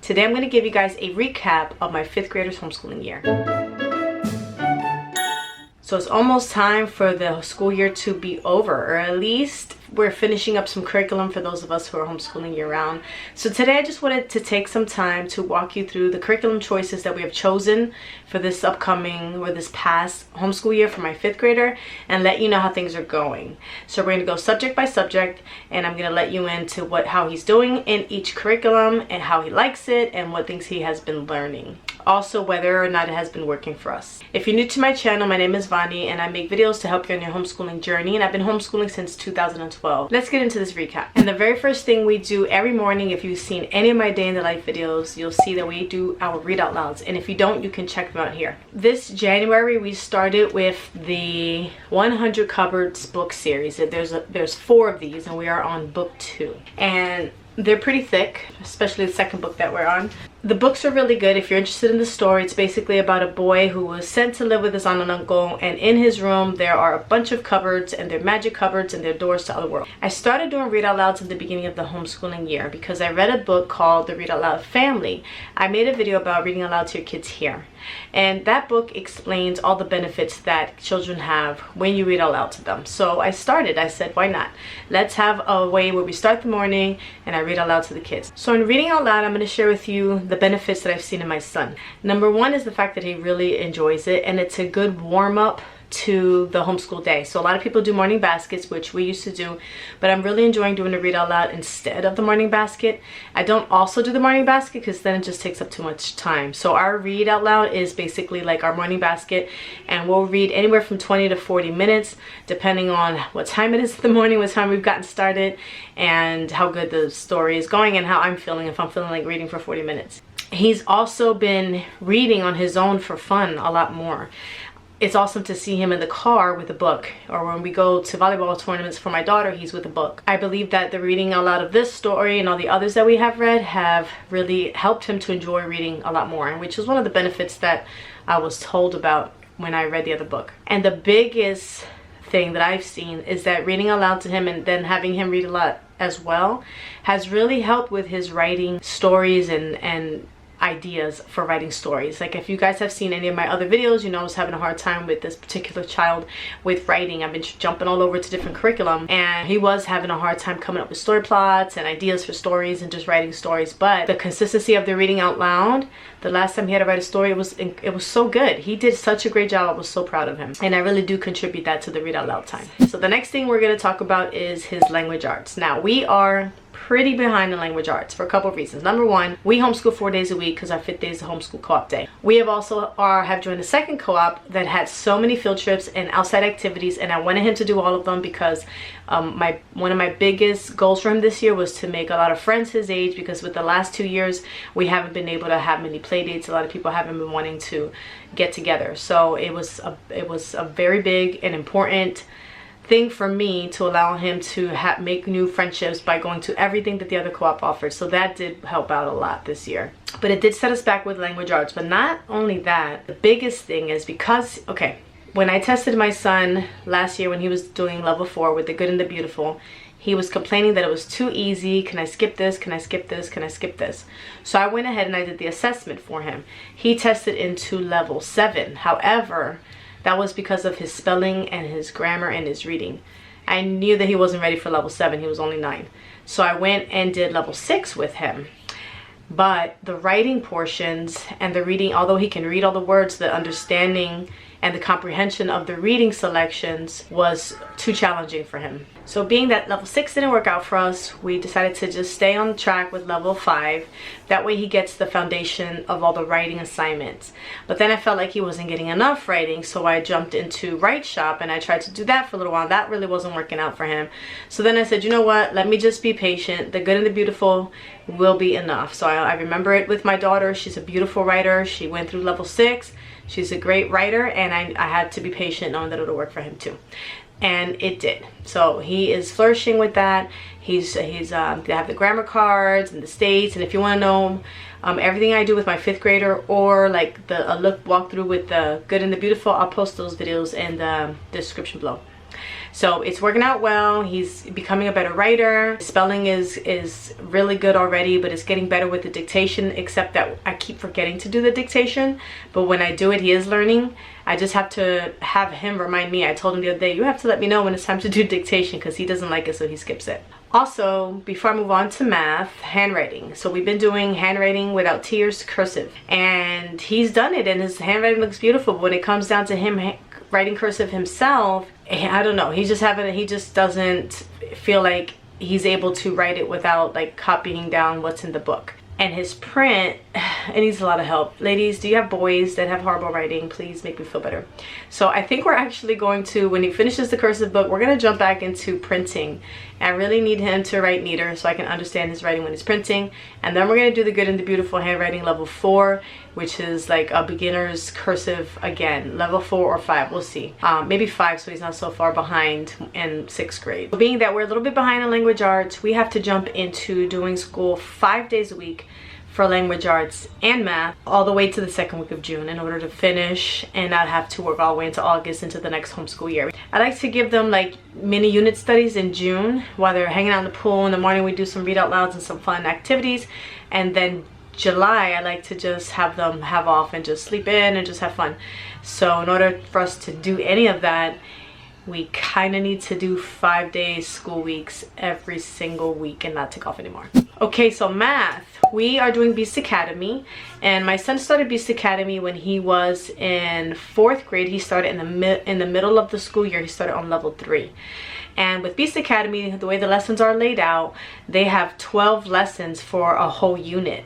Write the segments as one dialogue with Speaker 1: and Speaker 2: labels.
Speaker 1: Today I'm going to give you guys a recap of my 5th graders homeschooling year. So it's almost time for the school year to be over, or at least we're finishing up some curriculum for those of us who are homeschooling year round. So today I just wanted to take some time to walk you through the curriculum choices that we have chosen for this upcoming or this past homeschool year for my 5th grader and let you know how things are going. So we're going to go subject by subject, and I'm going to let you into how he's doing in each curriculum and how he likes it and what things he has been learning. Also, whether or not it has been working for us. If you're new to my channel, my name is Vani and I make videos to help you on your homeschooling journey, and I've been homeschooling since 2012. Let's get into this recap. And the very first thing we do every morning, if you've seen any of my day in the life videos, you'll see that we do our read out louds, and if you don't, you can check them out here. This January we started with the 100 Cupboards book series. There's 4 of these and we are on book 2, and they're pretty thick, especially the second book that we're on. The books are really good. If you're interested in the story, it's basically about a boy who was sent to live with his aunt and uncle, and in his room there are a bunch of cupboards, and they're magic cupboards and they're doors to other worlds. I started doing read out louds at the beginning of the homeschooling year because I read a book called The Read Out Loud Family. I made a video about reading aloud to your kids here, and that book explains all the benefits that children have when you read out loud to them. So I said, why not? Let's have a way where we start the morning and I read out loud to the kids. So in reading out loud, I'm going to share with you the benefits that I've seen in my son. Number 1 is the fact that he really enjoys it, and it's a good warm-up to the homeschool day. So a lot of people do morning baskets, which we used to do, but I'm really enjoying doing the read out loud instead of the morning basket. I don't also do the morning basket because then it just takes up too much time. So our read out loud is basically like our morning basket, and we'll read anywhere from 20 to 40 minutes depending on what time it is in the morning, what time we've gotten started, and how good the story is going and how I'm feeling, if I'm feeling like reading for 40 minutes. He's also been reading on his own for fun a lot more. It's awesome to see him in the car with a book, or when we go to volleyball tournaments for my daughter, he's with a book. I believe that the reading out loud of this story and all the others that we have read have really helped him to enjoy reading a lot more, which was one of the benefits that I was told about when I read the other book. And the biggest thing that I've seen is that reading aloud to him and then having him read a lot as well has really helped with his writing stories and ideas for writing stories. Like, if you guys have seen any of my other videos, you know I was having a hard time with this particular child with writing. I've been jumping all over to different curriculum, and he was having a hard time coming up with story plots and ideas for stories and just writing stories. But the consistency of the reading out loud, the last time he had to write a story, it was so good. He did such a great job. I was so proud of him, and I really do contribute that to the read out loud time. So the next thing we're going to talk about is his language arts. Now, we are pretty behind in language arts for a couple of reasons. Number 1, we homeschool 4 days a week because our 5th day is the homeschool co-op day. We have also have joined a second co-op that had so many field trips and outside activities, and I wanted him to do all of them because one of my biggest goals for him this year was to make a lot of friends his age, because with the last 2 years we haven't been able to have many play dates. A lot of people haven't been wanting to get together, so it was a very big and important thing for me to allow him to make new friendships by going to everything that the other co-op offered. So that did help out a lot this year, but it did set us back with language arts. But not only that, the biggest thing is because, okay, when I tested my son last year when he was doing level 4 with the good and the beautiful, he was complaining that it was too easy. Can I skip this? Can I skip this? Can I skip this? So I went ahead and I did the assessment for him. He tested into level 7. However, that was because of his spelling and his grammar and his reading. I knew that he wasn't ready for level 7. He was only 9. So I went and did level 6 with him. But the writing portions and the reading, although he can read all the words, the understanding and the comprehension of the reading selections was too challenging for him. So being that level 6 didn't work out for us, we decided to just stay on track with level 5. That way he gets the foundation of all the writing assignments. But then I felt like he wasn't getting enough writing, so I jumped into Write Shop and I tried to do that for a little while. That really wasn't working out for him. So then I said, you know what, let me just be patient. The good and the beautiful will be enough. So I remember it with my daughter. She's a beautiful writer. She went through level 6. She's a great writer, and I had to be patient knowing that it'll work for him too. And it did. So he is flourishing with that. They have the grammar cards and the states, and if you want to know everything I do with my 5th grader, or like walk through with the good and the beautiful, I'll post those videos in the description below. So it's working out well. He's becoming a better writer. Spelling is really good already, but it's getting better with the dictation, except that I keep forgetting to do the dictation. But when I do it, he is learning. I just have to have him remind me. I told him the other day, you have to let me know when it's time to do dictation, because he doesn't like it, so he skips it. Also, before I move on to math, handwriting. So we've been doing handwriting without tears, cursive, and he's done it, and his handwriting looks beautiful. But when it comes down to him writing cursive himself, I don't know, he just doesn't feel like he's able to write it without like copying down what's in the book. And his print, it needs a lot of help. Ladies, do you have boys that have horrible writing? Please make me feel better. So I think we're actually going to, when he finishes the cursive book, we're going to jump back into printing. I really need him to write neater so I can understand his writing when he's printing. And then we're going to do the Good and the Beautiful handwriting level 4, which is like a beginner's cursive again. Level 4 or 5, we'll see. Maybe 5, so he's not so far behind in 6th grade. So being that we're a little bit behind in language arts, we have to jump into doing school 5 days a week for language arts and math all the way to the 2nd week of June in order to finish and not have to work all the way into August into the next homeschool year. I like to give them like mini unit studies in June while they're hanging out in the pool. In the morning we do some read out louds and some fun activities, and then July I like to just have them have off and just sleep in and just have fun. So in order for us to do any of that, we kind of need to do 5 days school weeks every single week and not take off anymore. Okay, so math. We are doing Beast Academy, and my son started Beast Academy when he was in 4th grade. He started in the middle of the school year. He started on level 3. And with Beast Academy, the way the lessons are laid out, they have 12 lessons for a whole unit.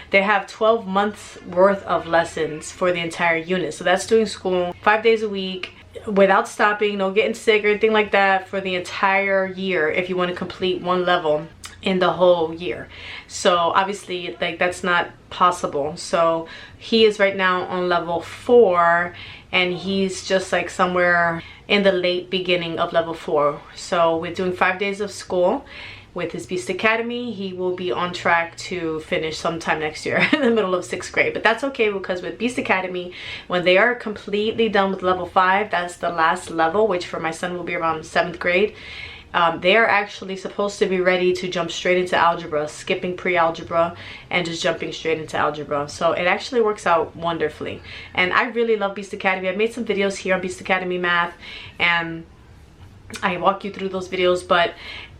Speaker 1: They have 12 months worth of lessons for the entire unit. So that's doing school 5 days a week without stopping, no getting sick or anything like that, for the entire year if you want to complete one level in the whole year. So obviously like that's not possible. So he is right now on level 4, and he's just like somewhere in the late beginning of level 4. So we're doing 5 days of school. With his Beast Academy, he will be on track to finish sometime next year in the middle of 6th grade. But that's okay, because with Beast Academy, when they are completely done with level 5, that's the last level, which for my son will be around 7th grade. They are actually supposed to be ready to jump straight into algebra, skipping pre-algebra and just jumping straight into algebra. So it actually works out wonderfully. And I really love Beast Academy. I've made some videos here on Beast Academy Math, and I walk you through those videos, but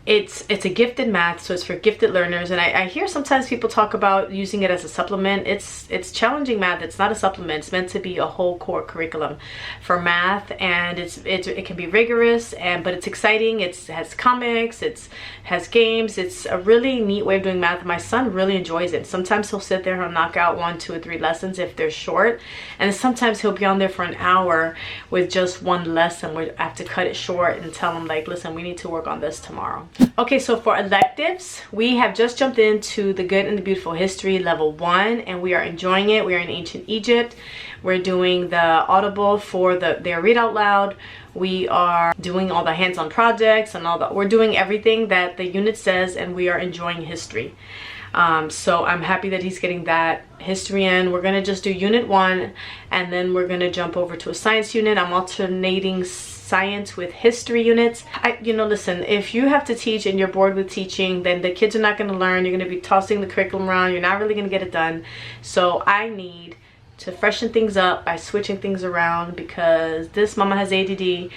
Speaker 1: it's a gifted math, so it's for gifted learners. And I hear sometimes people talk about using it as a supplement. It's challenging math. It's not a supplement. It's meant to be a whole core curriculum for math, and it can be rigorous, but it's exciting. It has comics, it has games. It's a really neat way of doing math. My son really enjoys it. Sometimes he'll sit there and knock out 1, 2, or 3 lessons if they're short, and sometimes he'll be on there for an hour with just one lesson where I have to cut it short and tell him like, listen, we need to work on this tomorrow. Okay, so for electives, we have just jumped into the Good and the Beautiful History level 1, and we are enjoying it. We are in ancient Egypt. We're doing the audible for their read out loud. We are doing all the hands-on projects and we're doing everything that the unit says, and we are enjoying history. So I'm happy that he's getting that history in. We're gonna just do unit 1, and then we're gonna jump over to a science unit. I'm alternating science with history units. Listen, if you have to teach and you're bored with teaching, then the kids are not going to learn. You're going to be tossing the curriculum around. You're not really going to get it done. So I need to freshen things up by switching things around, because this mama has ADD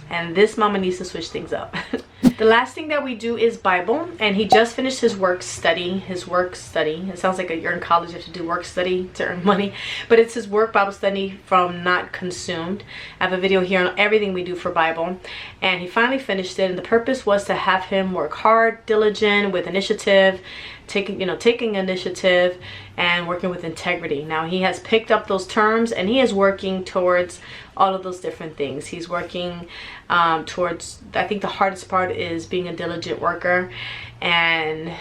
Speaker 1: and this mama needs to switch things up. The last thing that we do is Bible, and he just finished his work study. It sounds like you're in college, you have to do work study to earn money, but it's his work Bible study from Not Consumed. I have a video here on everything we do for Bible, and he finally finished it, and the purpose was to have him work hard, diligent, with initiative, taking initiative and working with integrity. Now he has picked up those terms, and he is working towards all of those different things. He's working towards, I think the hardest part is being a diligent worker, and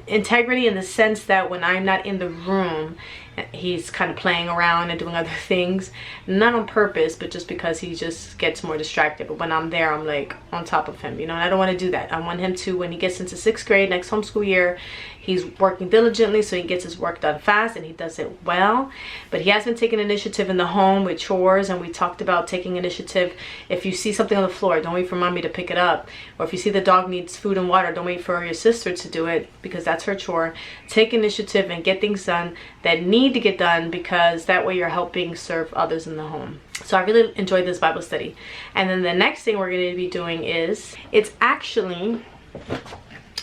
Speaker 1: integrity in the sense that when I'm not in the room, he's kind of playing around and doing other things, not on purpose, but just because he just gets more distracted. But when I'm there, I'm like on top of him, and I don't want to do that. I want him to, when he gets into 6th grade next homeschool year, He's working diligently so he gets his work done fast and he does it well. But he has been taking initiative in the home with chores, and we talked about taking initiative. If you see something on the floor, don't wait for mommy to pick it up. Or if you see the dog needs food and water, don't wait for your sister to do it because that's her chore. Take initiative and get things done that need to get done, because that way you're helping serve others in the home. So I really enjoyed this Bible study. And then the next thing we're going to be doing is, it's actually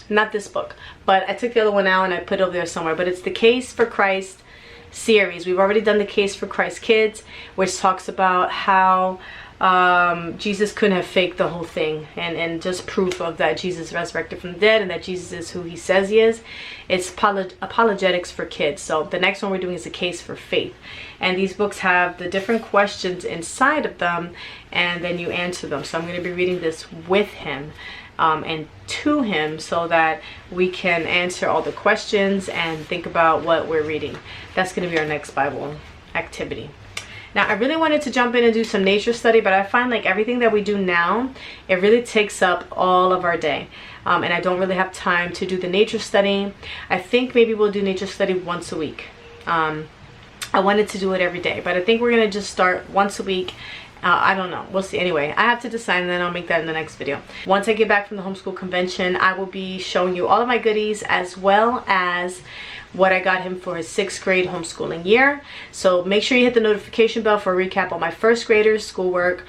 Speaker 1: not this book, but I took the other one out and I put it over there somewhere, but it's the Case for Christ series. We've already done the Case for Christ Kids, which talks about how Jesus couldn't have faked the whole thing, and just proof of that Jesus resurrected from the dead and that Jesus is who he says he is. It's apologetics for kids. So the next one we're doing is a Case for Faith, and these books have the different questions inside of them, and then you answer them. So I'm going to be reading this with him and to him, so that we can answer all the questions and think about what we're reading. That's going to be our next Bible activity. Now, I really wanted to jump in and do some nature study, but I find like everything that we do now, it really takes up all of our day. And I don't really have time to do the nature study. I think maybe we'll do nature study once a week. I wanted to do it every day, but I think we're going to just start once a week. I don't know. We'll see. Anyway, I have to decide, and then I'll make that in the next video. Once I get back from the homeschool convention, I will be showing you all of my goodies, as well as what I got him for his 6th grade homeschooling year. So make sure you hit the notification bell for a recap on my 1st graders schoolwork,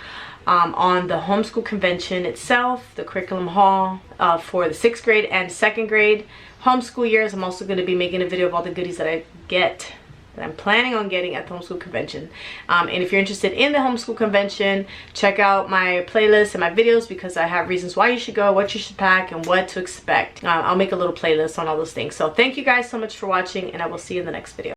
Speaker 1: on the homeschool convention itself, the curriculum haul for the 6th grade and 2nd grade homeschool years. I'm also going to be making a video of all the goodies that I get, that I'm planning on getting at the homeschool convention. And if you're interested in the homeschool convention, check out my playlist and my videos, because I have reasons why you should go, what you should pack, and what to expect. I'll make a little playlist on all those things. So thank you guys so much for watching, and I will see you in the next video.